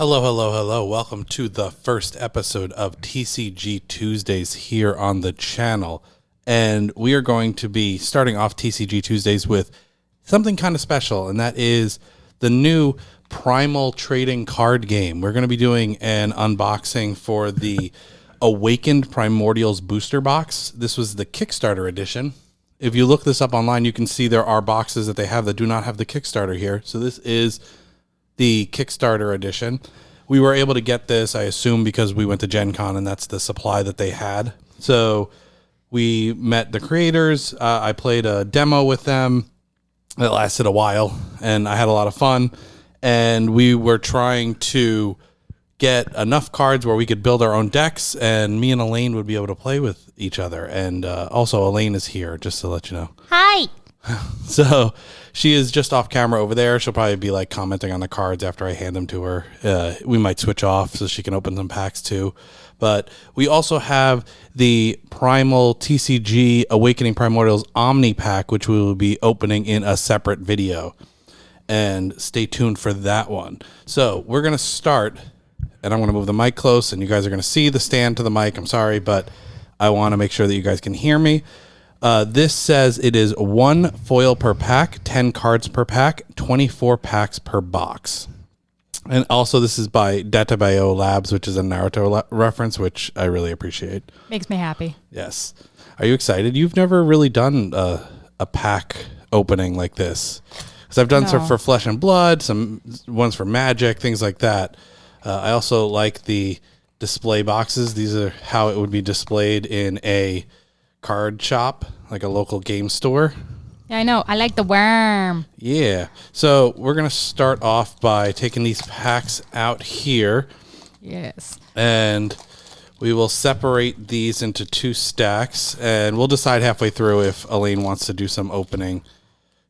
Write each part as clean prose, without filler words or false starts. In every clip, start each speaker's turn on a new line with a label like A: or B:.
A: Hello, hello, hello. Welcome to the first episode of TCG Tuesdays here on the channel. And we are going to be starting off TCG Tuesdays with something kind of special, and that is the new Primal Trading Card Game. We're going to be doing an unboxing for the Awakened Primordials booster box. This was the Kickstarter edition. If you look this up online, you can see there are boxes that they have that do not have the Kickstarter here. So this is the Kickstarter edition. We were able to get this, I assume, because we went to Gen Con and that's the supply that they had. So we met the creators. I played a demo with them. It lasted a while and I had a lot of fun. And we were trying to get enough cards where we could build our own decks, and me and Elaine would be able to play with each other. And also Elaine is here, just to let you know.
B: Hi.
A: So she is just off camera over there. She'll probably be like commenting on the cards after I hand them to her. We might switch off so she can open some packs too. But we also have the Primal TCG Awakening Primordials Omni Pack, which we will be opening in a separate video. And stay tuned for that one. So we're going to start, and I'm going to move the mic close, and you guys are going to see the stand to the mic. I'm sorry, but I want to make sure that you guys can hear me. This says it is 1 foil per pack, 10 cards per pack, 24 packs per box. And also this is by Dattebayo Labs, which is a Naruto reference, which I really appreciate.
B: Makes me happy.
A: Yes. Are you excited? You've never really done a pack opening like this. Because I've done some for Flesh and Blood, some ones for Magic, things like that. I also like the display boxes. These are how it would be displayed in a card shop, like a local game store.
B: Yeah, I know. I like the worm.
A: Yeah. So we're going to start off by taking these packs out here.
B: Yes.
A: And we will separate these into 2 stacks. And we'll decide halfway through if Elaine wants to do some opening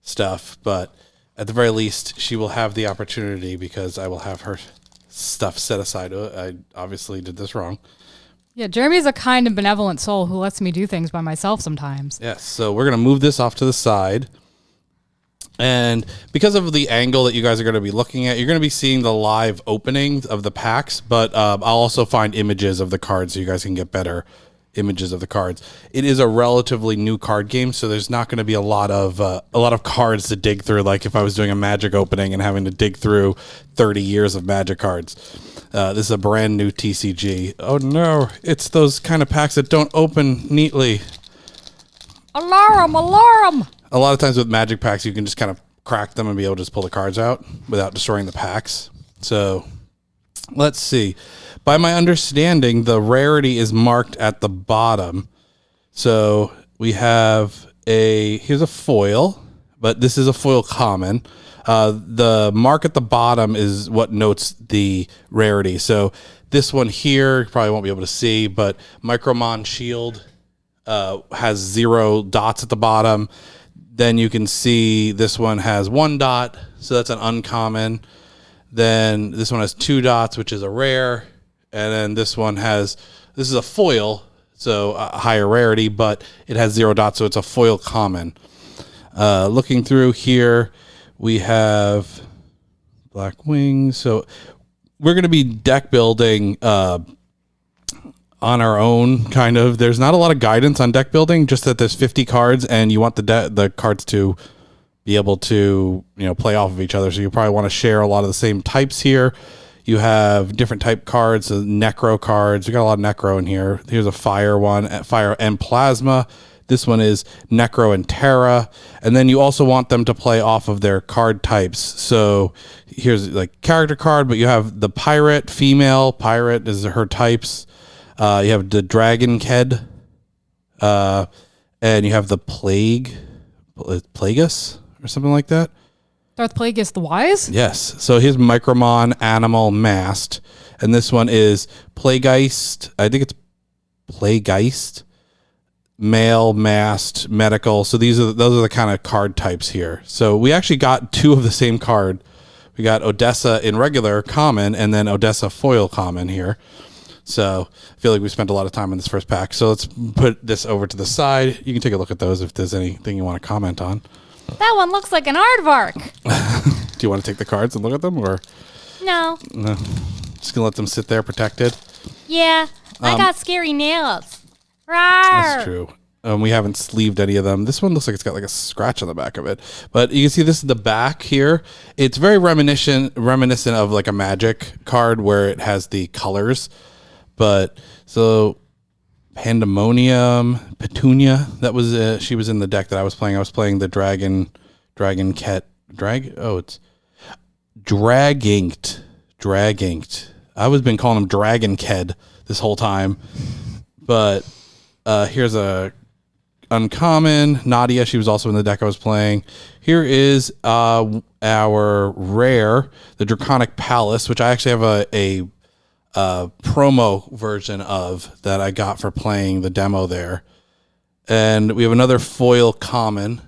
A: stuff. But at the very least, she will have the opportunity because I will have her stuff set aside. I obviously did this wrong.
B: Yeah, Jeremy's a kind and benevolent soul who lets me do things by myself sometimes.
A: Yes, so we're going to move this off to the side. And because of the angle that you guys are going to be looking at, you're going to be seeing the live opening of the packs, but I'll also find images of the cards so you guys can get better images of the cards. It is a relatively new card game, so there's not going to be a lot of cards to dig through, like if I was doing a Magic opening and having to dig through 30 years of Magic cards. This is a brand new TCG. Oh no, it's those kind of packs that don't open neatly.
B: Alarm, alarm!
A: A lot of times with Magic packs, you can just kind of crack them and be able to just pull the cards out without destroying the packs. So let's see. By my understanding, the rarity is marked at the bottom. So we have here's a foil, but this is a foil common. The mark at the bottom is what notes the rarity. So this one here, you probably won't be able to see, but Micromon Shield has 0 dots at the bottom. Then you can see this one has 1 dot, so that's an uncommon. Then this one has 2 dots, which is a rare. And then this is a foil, so a higher rarity, but it has 0 dots, so it's a foil common. Looking through here, we have Black Wings. So we're going to be deck building on our own, kind of. There's not a lot of guidance on deck building, just that there's 50 cards, and you want the cards to be able to play off of each other. So you probably want to share a lot of the same types here. You have different type cards, necro cards. We got a lot of necro in here. Here's a fire one, fire and plasma. This one is necro and terra. And then you also want them to play off of their card types. So here's like character card, but you have the pirate, female pirate is her types. You have the dragon ked, and you have the plagueus or something like that.
B: Darth Plagueis the Wise?
A: Yes. So here's Micromon Animal Mast. And this one is Plagueist. I think it's Plagueist. Male, Mast, Medical. So those are the kind of card types here. So we actually got 2 of the same card. We got Odessa in regular common and then Odessa foil common here. So I feel like we spent a lot of time on this first pack. So let's put this over to the side. You can take a look at those if there's anything you want to comment on.
B: That one looks like an aardvark.
A: Do you want to take the cards and look at them, or?
B: No.
A: Just gonna let them sit there protected.
C: Yeah, I got scary nails. Rawr.
A: That's true. We haven't sleeved any of them. This one looks like it's got like a scratch on the back of it. But you can see this is the back here. It's very reminiscent of like a Magic card where it has the colors. But so Pandemonium, Petunia, that was she was in the deck that I was playing. I was playing the Dragon Cat. It's Drag Inked. I was been calling him Dragon Ked this whole time. But here's a uncommon Nadia. She was also in the deck I was playing. Here is our rare, the Draconic Palace, which I actually have a promo version of that I got for playing the demo there. And we have another foil common.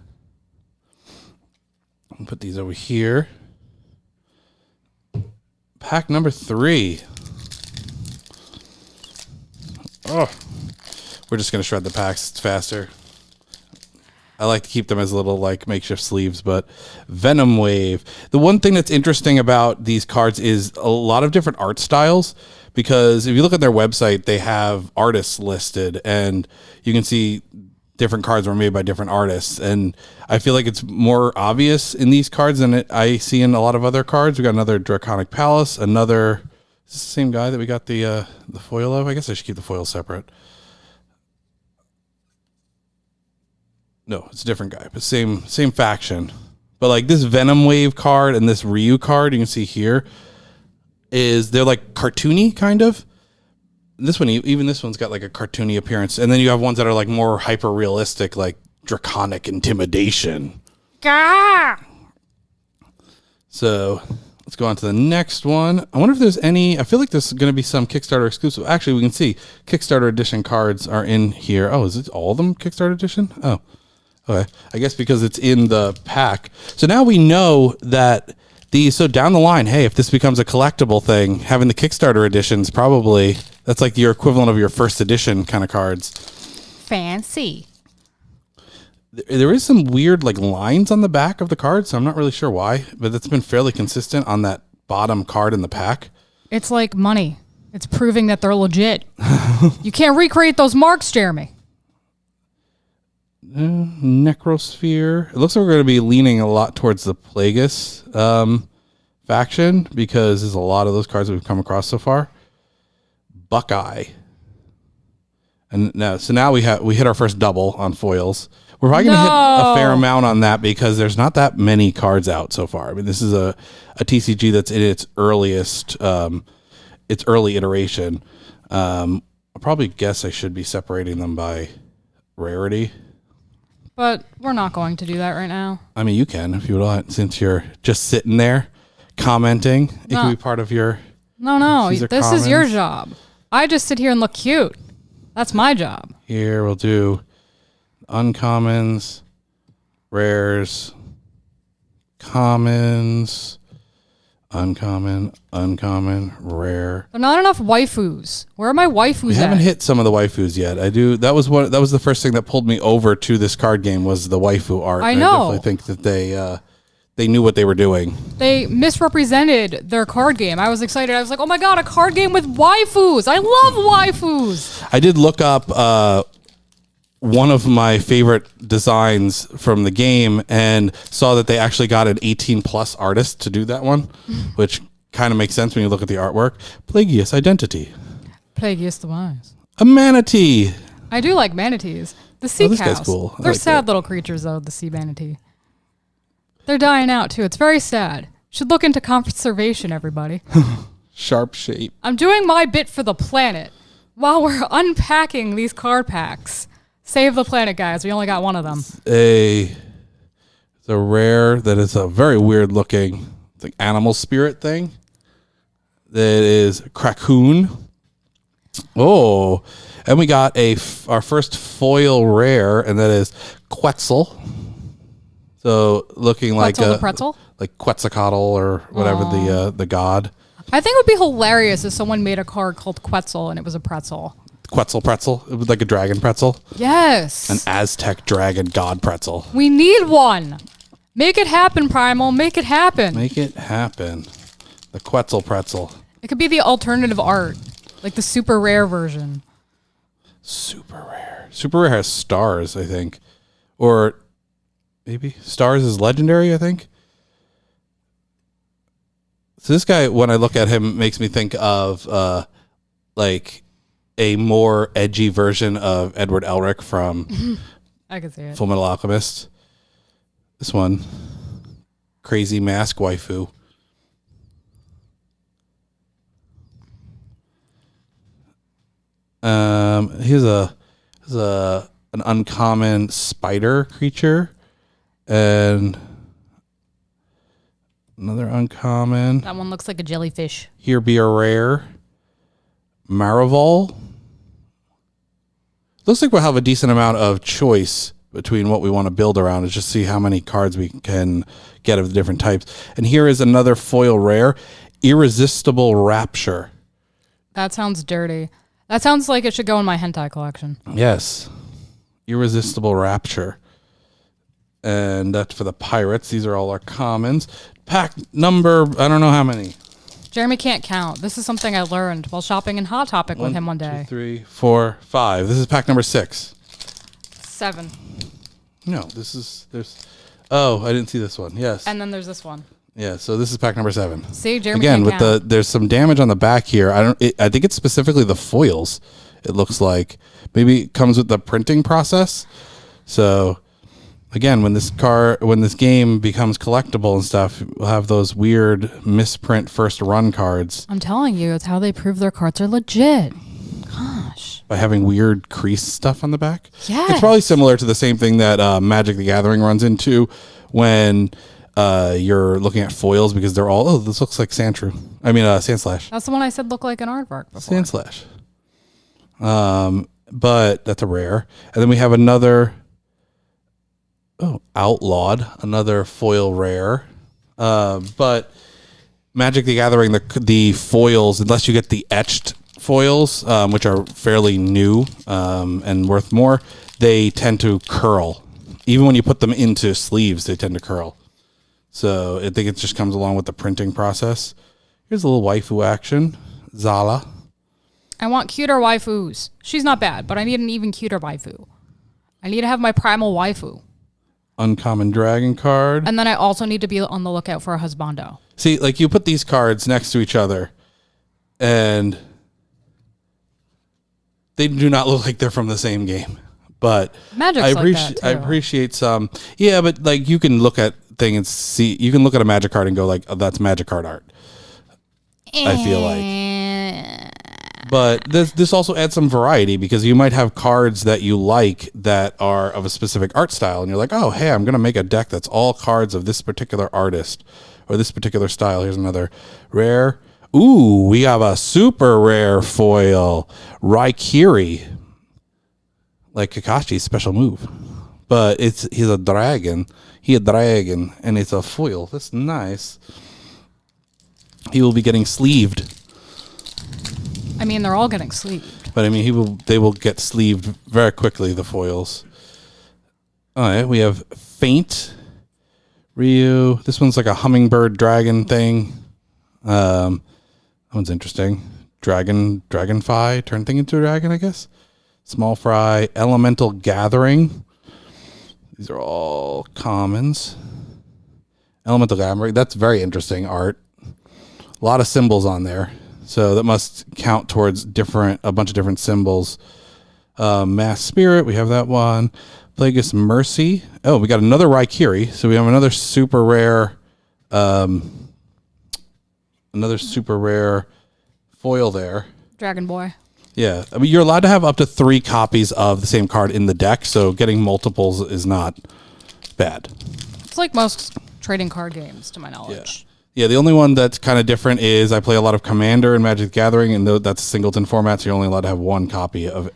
A: I'll put these over here. Pack number 3. Oh, we're just gonna shred the packs. It's faster. I like to keep them as little like makeshift sleeves, but Venom Wave. The one thing that's interesting about these cards is a lot of different art styles, because if you look at their website, they have artists listed and you can see different cards were made by different artists. And I feel like it's more obvious in these cards than I see in a lot of other cards. We got another Draconic Palace, another, is this the same guy that we got the foil of? I guess I should keep the foil separate. No, it's a different guy, but same faction. But like this Venom Wave card and this Ryu card, you can see here, they're like cartoony kind of. This one, even this one's got like a cartoony appearance. And then you have ones that are like more hyper realistic, like Draconic Intimidation.
C: Gah!
A: So let's go on to the next one. I wonder if there's any, I feel like there's going to be some Kickstarter exclusive. Actually, we can see Kickstarter edition cards are in here. Oh, is it all of them Kickstarter edition? Oh. Okay, I guess because it's in the pack. So now we know that so down the line, hey, if this becomes a collectible thing, having the Kickstarter editions probably, that's like your equivalent of your first edition kind of cards.
C: Fancy.
A: There is some weird like lines on the back of the card, so I'm not really sure why, but it's been fairly consistent on that bottom card in the pack.
B: It's like money. It's proving that they're legit. You can't recreate those marks, Jeremy.
A: Necrosphere. It looks like we're going to be leaning a lot towards the Plagueis faction, because there's a lot of those cards that we've come across so far. Buckeye. And now we hit our first double on foils. We're probably going to hit a fair amount on that because there's not that many cards out so far. I mean, this is a TCG that's in its early iteration. I'll probably guess I should be separating them by rarity.
B: But we're not going to do that right now.
A: I mean, you can if you would like, since you're just sitting there commenting. It can be part of your...
B: No. This is your job. I just sit here and look cute. That's my job.
A: Here we'll do uncommons, rares, commons, uncommon, rare.
B: There are not enough waifus. Where are my waifus
A: We haven't hit some of the waifus yet. That was the first thing that pulled me over to this card game was the waifu art.
B: I know.
A: I definitely think that they knew what they were doing.
B: They misrepresented their card game. I was excited. I was like, oh my God, a card game with waifus. I love waifus.
A: I did look up one of my favorite designs from the game and saw that they actually got an 18+ artist to do that one, which kind of makes sense when you look at the artwork. Plagueis Identity.
B: Plagueis the Wise.
A: A manatee.
B: I do like manatees. The sea
A: this
B: cows.
A: guy's cool.
B: They're
A: like
B: sad
A: that.
B: little creatures, though, the sea manatee. They're dying out, too. It's very sad. Should look into conservation, everybody.
A: Sharp shape.
B: I'm doing my bit for the planet while we're unpacking these card packs. Save the planet, guys. We only got one of them.
A: It's a rare that is a very weird looking like animal spirit thing. That is Krakoon. Oh, and we got our first foil rare, and that is Quetzal. So looking like
B: Quetzal the pretzel?
A: like Quetzalcoatl or whatever the god.
B: I think it would be hilarious if someone made a card called Quetzal and it was a pretzel.
A: Quetzal pretzel. It was like a dragon pretzel.
B: Yes.
A: An Aztec dragon god pretzel.
B: We need one. Make it happen, Primal. Make it happen.
A: Make it happen. The Quetzal pretzel.
B: It could be the alternative art, like the super rare version.
A: Super rare. Super rare has stars, I think. Or maybe stars is legendary, I think. So this guy, when I look at him, makes me think of like a more edgy version of Edward Elric from
B: I can see it.
A: Full Metal Alchemist. This one, crazy mask waifu. Here's an uncommon spider creature, and another uncommon.
B: That one looks like a jellyfish.
A: Here be a rare Marival. Looks like we'll have a decent amount of choice between what we want to build around. Is just see how many cards we can get of the different types. And here is another foil rare, Irresistible Rapture.
B: That sounds dirty. That sounds like it should go in my hentai collection.
A: Yes. Irresistible Rapture. And that's for the pirates. These are all our commons. Pack number, I don't know how many.
B: Jeremy can't count. This is something I learned while shopping in Hot Topic with him one day.
A: 2, 3, 4, 5. This is pack number 6.
B: 7.
A: No, oh, I didn't see this one. Yes.
B: And then there's this one.
A: Yeah, so this is pack number 7.
B: See, Jeremy
A: Again,
B: can't
A: with
B: count.
A: there's some damage on the back here. I think it's specifically the foils. It looks like maybe it comes with the printing process. So again, when this game becomes collectible and stuff, we'll have those weird misprint first run cards
B: I'm telling you, it's how they prove their cards are legit. Gosh.
A: by having weird crease stuff on the back.
B: Yes.
A: It's probably similar to the same thing that Magic the Gathering runs into when you're looking at foils, because they're all, this looks like Sandslash.
B: That's the one I said looked like an aardvark before.
A: Sandslash. But that's a rare. And then we have another Outlawed, another foil rare. But Magic the Gathering, the foils, unless you get the etched foils, which are fairly new and worth more, they tend to curl. Even when you put them into sleeves, they tend to curl. So I think it just comes along with the printing process. Here's a little waifu action. Zala.
B: I want cuter waifus. She's not bad, but I need an even cuter waifu. I need to have my primal waifu.
A: Uncommon dragon card.
B: And then I also need to be on the lookout for a husbando.
A: See, like you put these cards next to each other, and they do not look like they're from the same game. But
B: Magic's like that, too.
A: I appreciate some. Yeah, but like you can look at thing and see. You can look at a Magic card and go like, oh, that's Magic card art. I feel like. But this also adds some variety, because you might have cards that you like that are of a specific art style, and you're like, oh, hey, I'm going to make a deck that's all cards of this particular artist or this particular style. Here's another rare. Ooh, we have a super rare foil, Raikiri, like Kakashi's special move. But he's a dragon. And it's a foil. That's nice. He will be getting sleeved.
B: I mean, they're all getting sleeved.
A: But I mean, they will get sleeved very quickly, the foils. All right, we have Faint Ryu. This one's like a hummingbird dragon thing. That one's interesting. Dragonfly, turn thing into a dragon, I guess. Small Fry, Elemental Gathering. These are all commons. Elemental Gathering, that's very interesting art. A lot of symbols on there. So that must count towards a bunch of different symbols. Mass Spirit, we have that one. Plagueis Mercy. Oh, we got another Raikiri. So we have another super rare foil there.
B: Dragon Boy.
A: Yeah. I mean, you're allowed to have up to 3 copies of the same card in the deck, so getting multiples is not bad.
B: It's like most trading card games, to my knowledge.
A: Yeah, the only one that's kind of different is I play a lot of Commander and Magic the Gathering, and that's a singleton format, so you're only allowed to have 1 copy of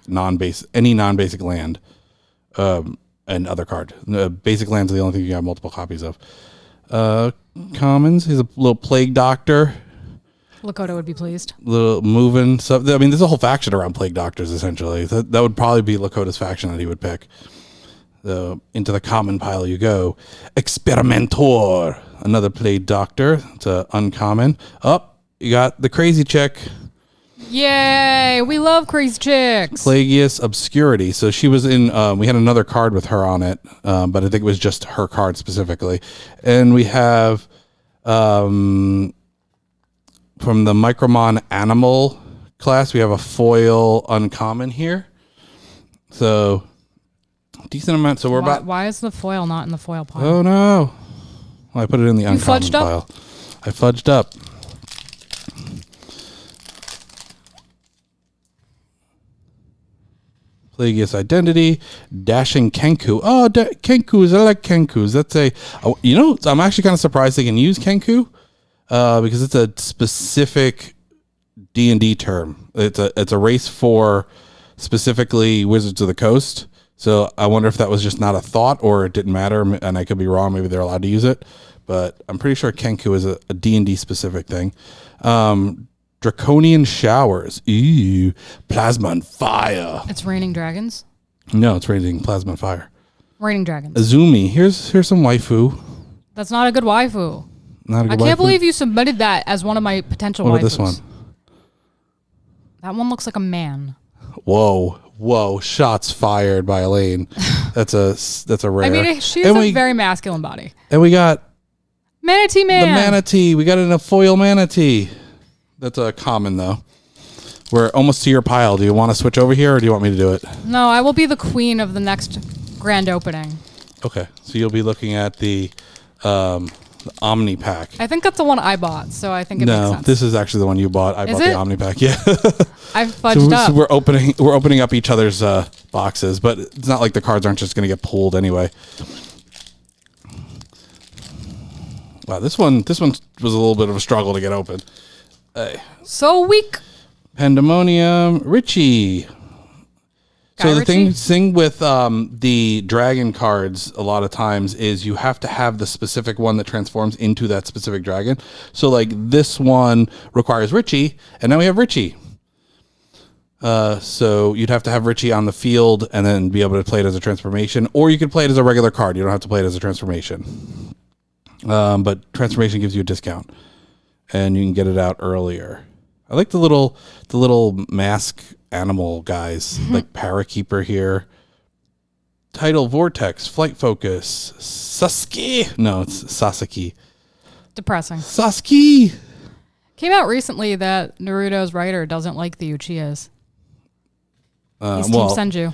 A: any non-basic land and other card. Basic lands are the only thing you have multiple copies of. Commons, he's a little Plague Doctor.
B: Lakota would be pleased.
A: Little moving stuff. I mean, there's a whole faction around Plague Doctors, essentially. That would probably be Lakota's faction that he would pick. So into the common pile you go. Experimentor, another Plague Doctor. It's a uncommon. you got the crazy chick,
B: Yay! We love crazy chicks.
A: Plagueis Obscurity. So she was in, we had another card with her on it, but I think it was just her card specifically. And we have from the Micromon Animal class, we have a foil uncommon here. So decent amount. So we're about.
B: Why is the foil not in the foil pile?
A: Oh no! Well, I put it in the uncommon
B: fudged up?
A: pile. I fudged up. Plagueis Identity, Dashing Kenku. Oh, Kenkus. I like Kenkus. That's I'm actually kind of surprised they can use Kenku because it's a specific D&D term. It's a race for specifically Wizards of the Coast. So I wonder if that was just not a thought or it didn't matter, and I could be wrong. Maybe they're allowed to use it, but I'm pretty sure Kenku is a D&D specific thing. Draconian Showers. Ew. Plasma and Fire.
B: It's raining dragons.
A: No, it's raining plasma and fire.
B: Raining dragons.
A: Azumi. Here's some waifu.
B: That's not a good waifu.
A: Not a good
B: I can't
A: waifu?
B: believe you submitted that as one of my potential
A: What
B: waifus.
A: about this one?
B: That one looks like a man.
A: Whoa. Shots fired by Elaine. That's a rare.
B: I mean, she has a very masculine body.
A: And we got
B: Manatee Man.
A: the manatee. We got it in a foil manatee. That's a common, though. We're almost to your pile. Do you want to switch over here, or do you want me to do it?
B: No, I will be the queen of the next grand opening.
A: Okay. So you'll be looking at the Omni Pack.
B: I think that's the one I bought, so I think it makes sense.
A: This is actually the one you bought. I bought the Omni Pack. Yeah.
B: I've fudged up.
A: So we're opening up each other's boxes, but it's not like the cards aren't just going to get pulled anyway. Wow, this one was a little bit of a struggle to get open.
B: So weak.
A: Pandemonium, Richie. So the
B: Richie?
A: thing with the dragon cards a lot of times is you have to have the specific one that transforms into that specific dragon. So like this one requires Richie, and now we have Richie. So you'd have to have Richie on the field and then be able to play it as a transformation, or you could play it as a regular card. You don't have to play it as a transformation. But transformation gives you a discount, and you can get it out earlier. I like the little mask animal guys, like Parakeeper here. Tidal Vortex, Flight Focus, Sasuke. No, it's Sasaki.
B: Depressing.
A: Sasuke.
B: Came out recently that Naruto's writer doesn't like the Uchihas. He's Team Senju.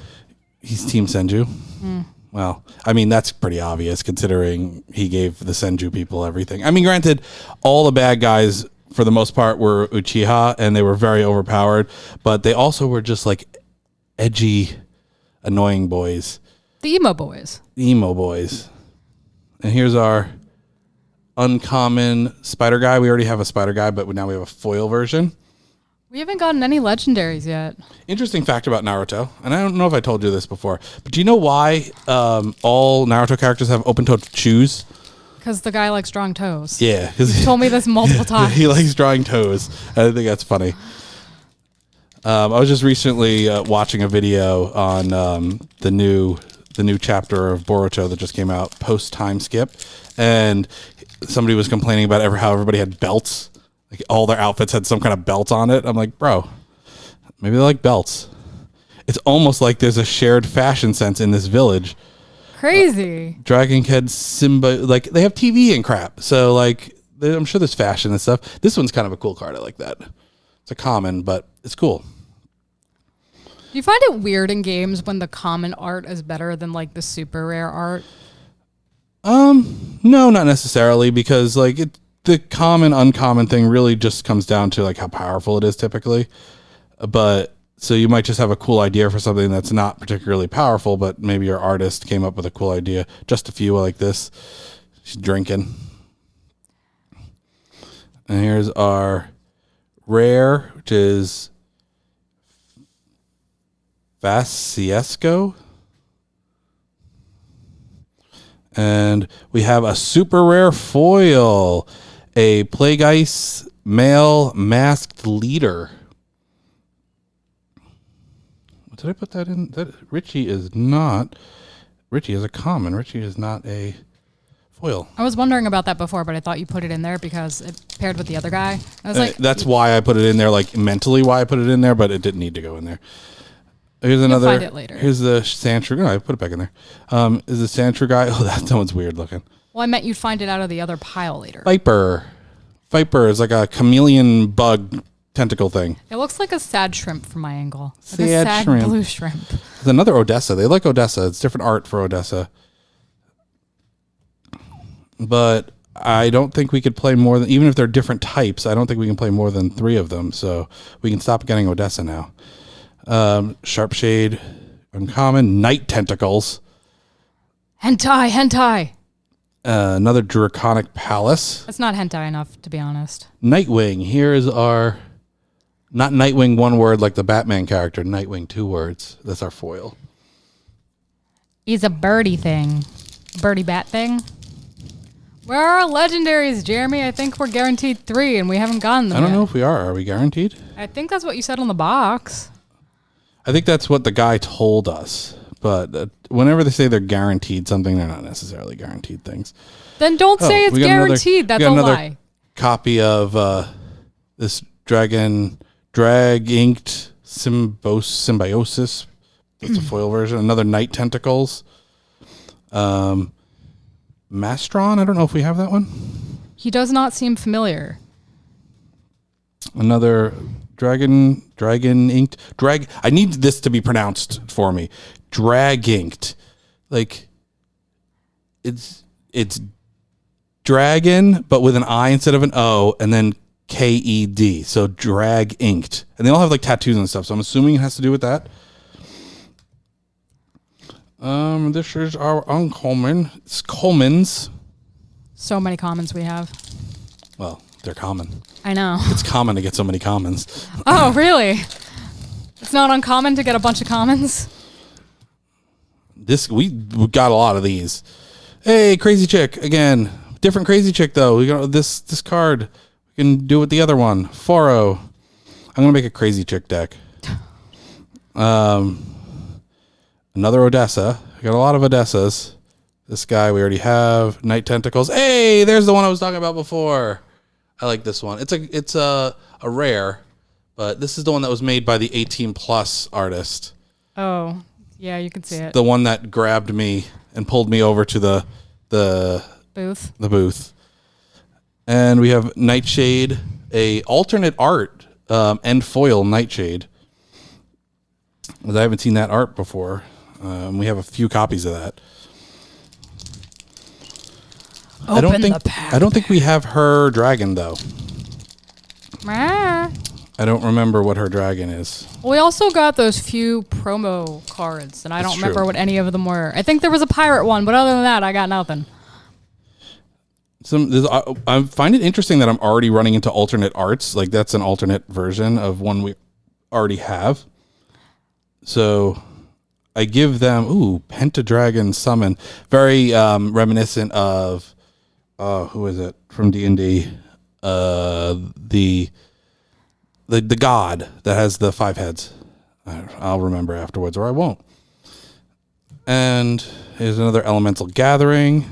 A: He's Team Senju. Well, I mean, that's pretty obvious considering he gave the Senju people everything. I mean, granted, all the bad guys for the most part were Uchiha, and they were very overpowered, but they also were just like edgy, annoying boys.
B: The emo boys.
A: And here's our uncommon spider guy. We already have a spider guy, but now we have a foil version.
B: We haven't gotten any legendaries yet.
A: Interesting fact about Naruto, and I don't know if I told you this before, but do you know why all Naruto characters have open-toed shoes?
B: Because the guy likes drawing toes.
A: Yeah.
B: He told me this multiple times.
A: He likes drawing toes. I think that's funny. I was just recently watching a video on the new chapter of Boruto that just came out, post-time skip, and somebody was complaining about how everybody had belts. Like all their outfits had some kind of belt on it. I'm like, bro, maybe they like belts. It's almost like there's a shared fashion sense in this village.
B: Crazy.
A: Dragon Kid, Simba, like they have TV and crap. So like, I'm sure there's fashion and stuff. This one's kind of a cool card. I like that. It's a common, but it's cool.
B: Do you find it weird in games when the common art is better than like the super rare art?
A: No, not necessarily, because like the common uncommon thing really just comes down to like how powerful it is typically. But so you might just have a cool idea for something that's not particularly powerful, but maybe your artist came up with a cool idea. Just a few like this. She's drinking. And here's our rare, which is Vasiesco. And we have a super rare foil, a Plagueis male masked leader. Did I put that in? Richie is a common. Richie is not a foil.
B: I was wondering about that before, but I thought you put it in there because it paired with the other guy. I was like,
A: That's why I put it in there, like mentally why I put it in there, but it didn't need to go in there. Here's another.
B: find it later.
A: Here's the Sandshrew. No, I put it back in there. Is the Sandshrew guy? Oh, that one's weird looking.
B: well, I meant you'd find it out of the other pile later.
A: Viper. Viper is like a chameleon bug tentacle thing.
B: It looks like a sad shrimp from my angle. Like
A: Sad
B: a sad
A: shrimp.
B: blue shrimp.
A: There's another Odessa. They like Odessa. It's different art for Odessa. But I don't think we could play more than, even if they're different types, I don't think we can play more than 3 of them. So we can stop getting Odessa now. Sharpshade, uncommon, Night Tentacles.
B: Hentai.
A: Another Draconic Palace.
B: That's not hentai enough, to be honest.
A: Nightwing. Here is our, not Nightwing 1 word like the Batman character, Nightwing 2 words. That's our foil.
B: He's a birdie thing. Birdie bat thing. Where are our legendaries, Jeremy? I think we're guaranteed 3 and we haven't gotten them
A: I don't
B: yet.
A: know if we are. Are we guaranteed?
B: I think that's what you said on the box.
A: I think that's what the guy told us. But whenever they say they're guaranteed something, they're not necessarily guaranteed things.
B: Then don't say it's
A: we got
B: guaranteed. That's a
A: another
B: lie.
A: Copy of this drag inked symbiosis. That's a foil version. Another Night Tentacles. Mastron. I don't know if we have that one.
B: He does not seem familiar.
A: Another dragon inked I need this to be pronounced for me. Drag inked. Like it's dragon, but with an I instead of an O, and then KED. So drag inked. And they all have like tattoos and stuff. So I'm assuming it has to do with that. This is our uncommon. It's Coleman's.
B: So many commons we have.
A: Well, they're common.
B: I know.
A: It's common to get so many commons.
B: Oh, really? It's not uncommon to get a bunch of commons?
A: We got a lot of these. Hey, Crazy Chick again. Different Crazy Chick though. We got this card. We can do with the other one. 4-0. I'm gonna make a Crazy Chick deck. Another Odessa. We got a lot of Odessas. This guy we already have. Night Tentacles. Hey, there's the one I was talking about before. I like this one. It's a rare, but this is the one that was made by the 18+ artist.
B: Oh, yeah, you can see it.
A: The one that grabbed me and pulled me over to the
B: Booth.
A: The booth. And we have Nightshade, a alternate art and foil Nightshade. I haven't seen that art before. We have a few copies of that. I don't think we have her dragon though.
B: Ah.
A: I don't remember what her dragon is.
B: We also got those few promo cards, and I don't remember what any of them were. I think there was a pirate one, but other than that, I got nothing.
A: I find it interesting that I'm already running into alternate arts. Like that's an alternate version of one we already have. So I give them, Pentadragon Summon. Very reminiscent of, who is it from D&D? The god that has the 5 heads. I'll remember afterwards, or I won't. And here's another Elemental Gathering.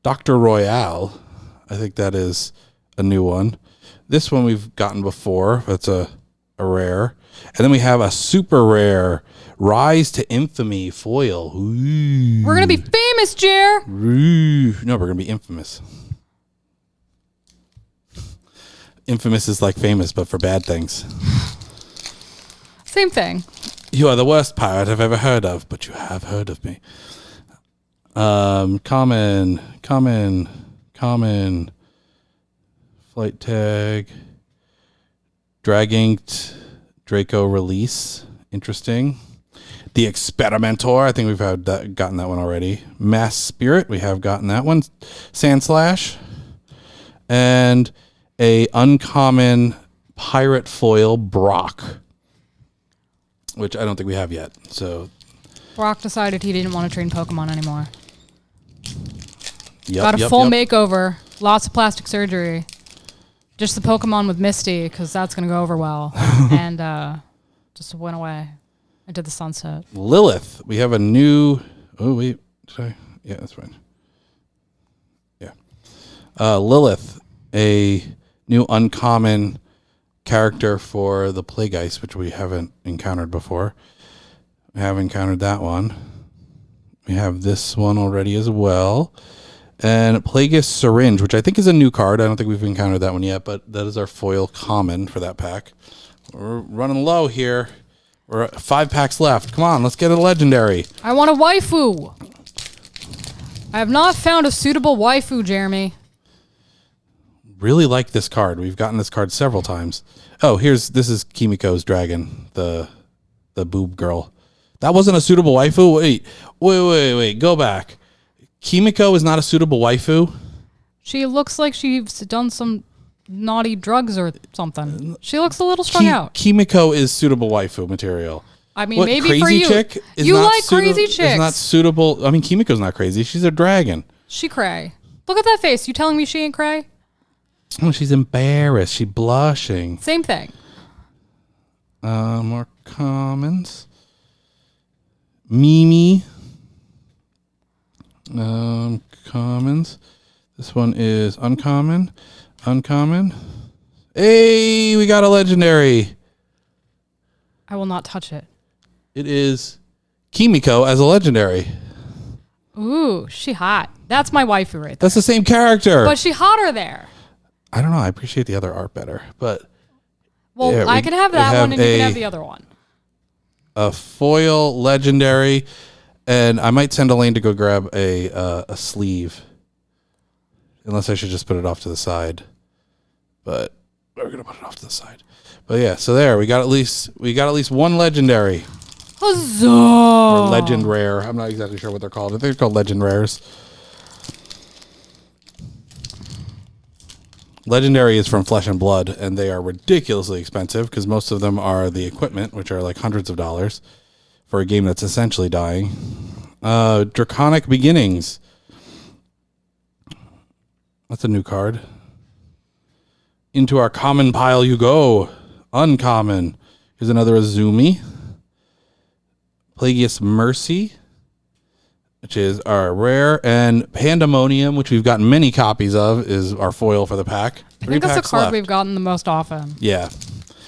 A: Dr. Royale. I think that is a new one. This one we've gotten before. That's a rare. And then we have a super rare Rise to Infamy foil. Ooh.
B: We're going to be famous, Jer.
A: Ooh. No, we're going to be infamous. Infamous is like famous, but for bad things.
B: Same thing.
A: You are the worst pirate I've ever heard of, but you have heard of me. Common. Flight tag. Drag inked Draco release. Interesting. The Experimentor. I think we've gotten that one already. Mass Spirit. We have gotten that one. Sand Slash. And a uncommon pirate foil Brock, which I don't think we have yet. So
B: Brock decided he didn't want to train Pokemon anymore.
A: Yep,
B: Got a full makeover. Lots of plastic surgery. Just the Pokemon with Misty, because that's going to go over well. And just went away into the sunset.
A: Lilith. We have a new... Oh, wait. Yeah, that's fine. Lilith, a new uncommon character for the Plague Ice, which we haven't encountered before. We have encountered that one. We have this one already as well. And Plagueis Syringe, which I think is a new card. I don't think we've encountered that one yet, but that is our foil common for that pack. We're running low here. We're at 5 packs left. Come on, let's get a legendary.
B: I want a waifu. I have not found a suitable waifu, Jeremy.
A: Really like this card. We've gotten this card several times. Oh, this is Kimiko's dragon, the boob girl. That wasn't a suitable waifu? Wait. Go back. Kimiko is not a suitable waifu?
B: She looks like she's done some naughty drugs or something. She looks a little strung out.
A: Kimiko is suitable waifu material.
B: I mean, maybe for you.
A: Chick is
B: you
A: not
B: like crazy chicks.
A: Is not suitable. I mean, Kimiko's not crazy. She's a dragon.
B: She cray. Look at that face. You telling me she ain't cray?
A: Oh, she's embarrassed. She's blushing.
B: Same thing.
A: More commons. Mimi. Commons. This one is uncommon. Hey, we got a legendary.
B: I will not touch it.
A: It is Kimiko as a legendary.
B: Ooh, she hot. That's my waifu right there.
A: That's the same character.
B: But she hotter there.
A: I don't know. I appreciate the other art better, but
B: well,
A: yeah,
B: I can have that one, and you can have the other one.
A: A foil legendary, and I might send Elaine to go grab a sleeve, unless I should just put it off to the side. But we're gonna put it off to the side. But yeah, so there we got at least one legendary.
B: Huzzah!
A: Or legend rare. I'm not exactly sure what they're called. I think they're called legend rares. Legendary is from Flesh and Blood, and they are ridiculously expensive because most of them are the equipment, which are like hundreds of dollars for a game that's essentially dying. Draconic Beginnings. That's a new card. Into our common pile you go. Uncommon. Here's another Azumi. Plagueis Mercy, which is our rare, and Pandemonium, which we've gotten many copies of, is our foil for the pack.
B: I think that's the card we've gotten the most often.
A: Yeah.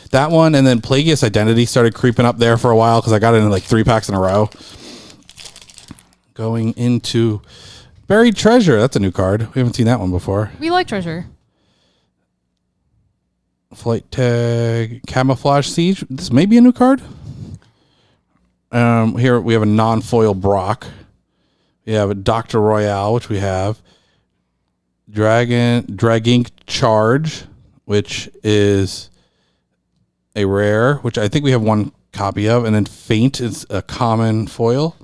A: That one, and then Plagueis Identity started creeping up there for a while because I got it in like 3 packs in a row. Going into Buried Treasure. That's a new card. We haven't seen that one before.
B: We like treasure.
A: Flight Tag, Camouflage Siege. This may be a new card. Here we have a non-foil Brock. We have a Dr. Royale, which we have. Dragink Charge, which is a rare, which I think we have one copy of. And then Faint is a common foil.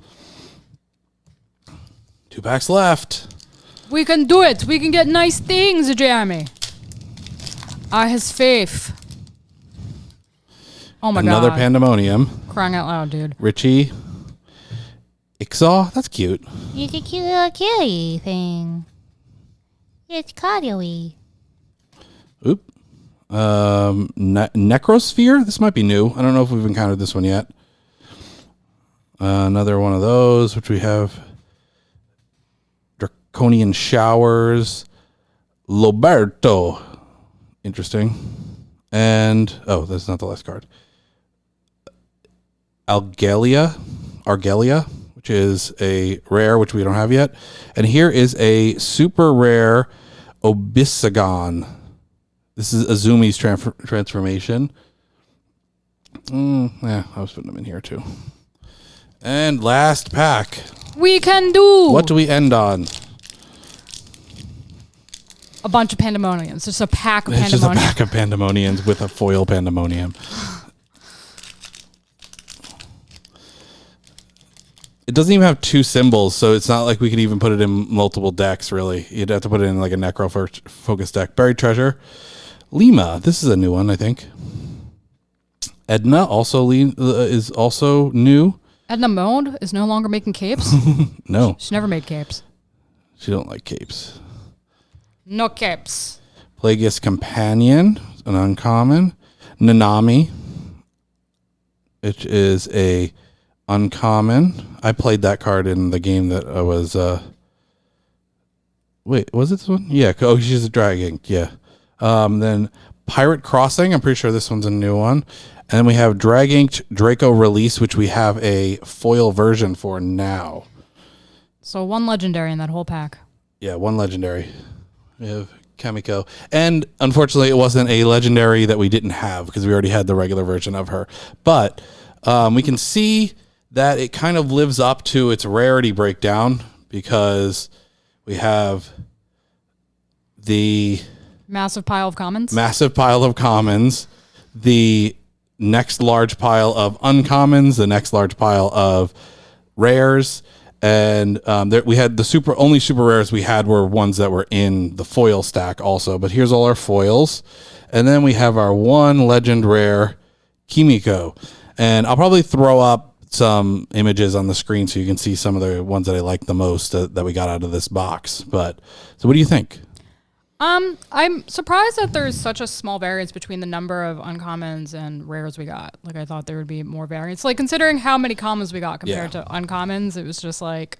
A: 2 packs left.
B: We can do it. We can get nice things, Jeremy. I has faith. Oh my
A: Another
B: God.
A: Pandemonium.
B: Crying out loud, dude.
A: Richie. Ixaw. That's cute.
C: It's a cute little kitty thing. It's cuddly.
A: Oop. Necrosphere. This might be new. I don't know if we've encountered this one yet. Another one of those, which we have. Draconian Showers. Loberto. Interesting. And, oh, that's not the last card. Argelia, which is a rare, which we don't have yet. And here is a super rare Obisigon. This is Azumi's transformation. Yeah, I was putting them in here too. And last pack.
B: We can do.
A: What do we end on?
B: A bunch of Pandemoniums. Just a pack of Pandemoniums.
A: It's just a pack of Pandemoniums with a foil Pandemonium. It doesn't even have 2 symbols, so it's not like we could even put it in multiple decks, really. You'd have to put it in like a Necro-focused deck. Buried Treasure. Lima. This is a new one, I think. Edna also is also new.
B: Edna Mode is no longer making capes?
A: No.
B: She never made capes.
A: She don't like capes.
B: No capes.
A: Plagueis Companion, an uncommon. Nanami, which is a uncommon. I played that card in the game that I was Wait, was it this one? Yeah. Oh, she's a dragon. Yeah. Then Pirate Crossing. I'm pretty sure this one's a new one. And then we have Drag Inked Draco Release, which we have a foil version for now.
B: So 1 legendary in that whole pack.
A: Yeah, 1 legendary. We have Kamiko. And unfortunately, it wasn't a legendary that we didn't have because we already had the regular version of her. But we can see that it kind of lives up to its rarity breakdown because we have the
B: Massive pile of commons.
A: The next large pile of uncommons, the next large pile of rares, and we had the only super rares we had were ones that were in the foil stack also. But here's all our foils, and then we have our 1 legend rare Kimiko, and I'll probably throw up some images on the screen so you can see some of the ones that I like the most that we got out of this box. But so, what do you think?
B: I'm surprised that there's such a small variance between the number of uncommons and rares we got. Like, I thought there would be more variance. Like, considering how many commons we got compared to uncommons, it was just like,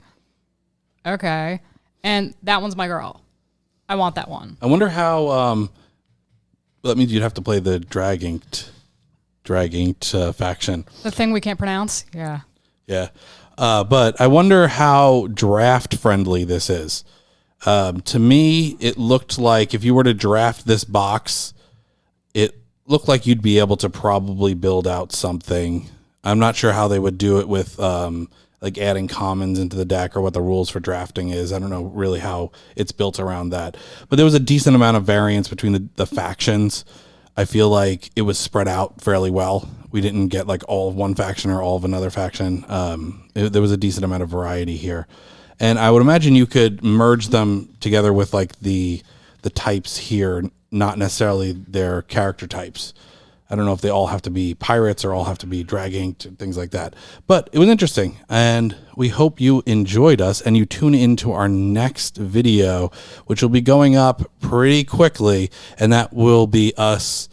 B: okay. And that one's my girl. I want that one.
A: I wonder how, that means you'd have to play the Drag Inked faction.
B: The thing we can't pronounce? Yeah.
A: Yeah. But I wonder how draft friendly this is. To me, it looked like if you were to draft this box, it looked like you'd be able to probably build out something. I'm not sure how they would do it with like adding commons into the deck or what the rules for drafting is. I don't know really how it's built around that. But there was a decent amount of variance between the factions. I feel like it was spread out fairly well. We didn't get like all of one faction or all of another faction. There was a decent amount of variety here. And I would imagine you could merge them together with like the types here, not necessarily their character types. I don't know if they all have to be pirates or all have to be drag inked, things like that. But it was interesting, and we hope you enjoyed us and you tune into our next video, which will be going up pretty quickly, and that will be us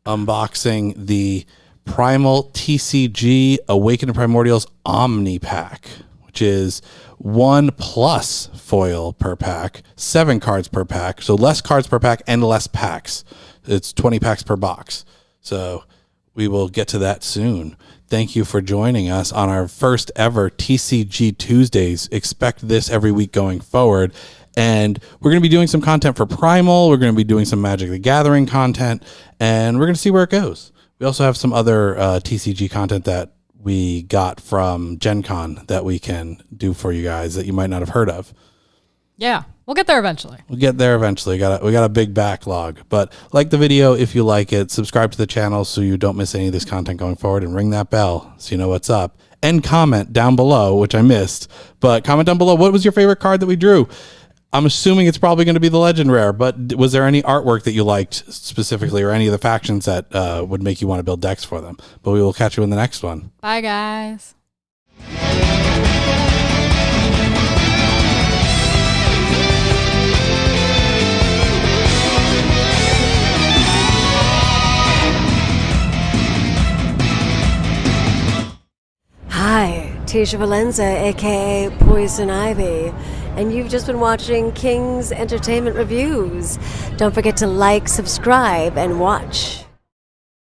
A: unboxing the Primal TCG Awaken to Primordials Omni Pack, which is 1+ foil per pack, 7 cards per pack, so less cards per pack and less packs. It's 20 packs per box. So we will get to that soon. Thank you for joining us on our first ever TCG Tuesdays. Expect this every week going forward. And we're going to be doing some content for Primal. We're going to be doing some Magic the Gathering content, and we're going to see where it goes. We also have some other TCG content that we got from Gen Con that we can do for you guys that you might not have heard of.
B: Yeah, we'll get there eventually.
A: We got a big backlog. But like the video if you like it, subscribe to the channel so you don't miss any of this content going forward, and ring that bell so you know what's up. And comment down below, which I missed, but comment down below, what was your favorite card that we drew? I'm assuming it's probably going to be the Legend Rare, but was there any artwork that you liked specifically, or any of the factions that would make you want to build decks for them? But we will catch you in the next one.
B: Bye, guys.
D: Hi, Tisha Valenza, aka Poison Ivy, and you've just been watching King's Entertainment Reviews. Don't forget to like, subscribe, and watch.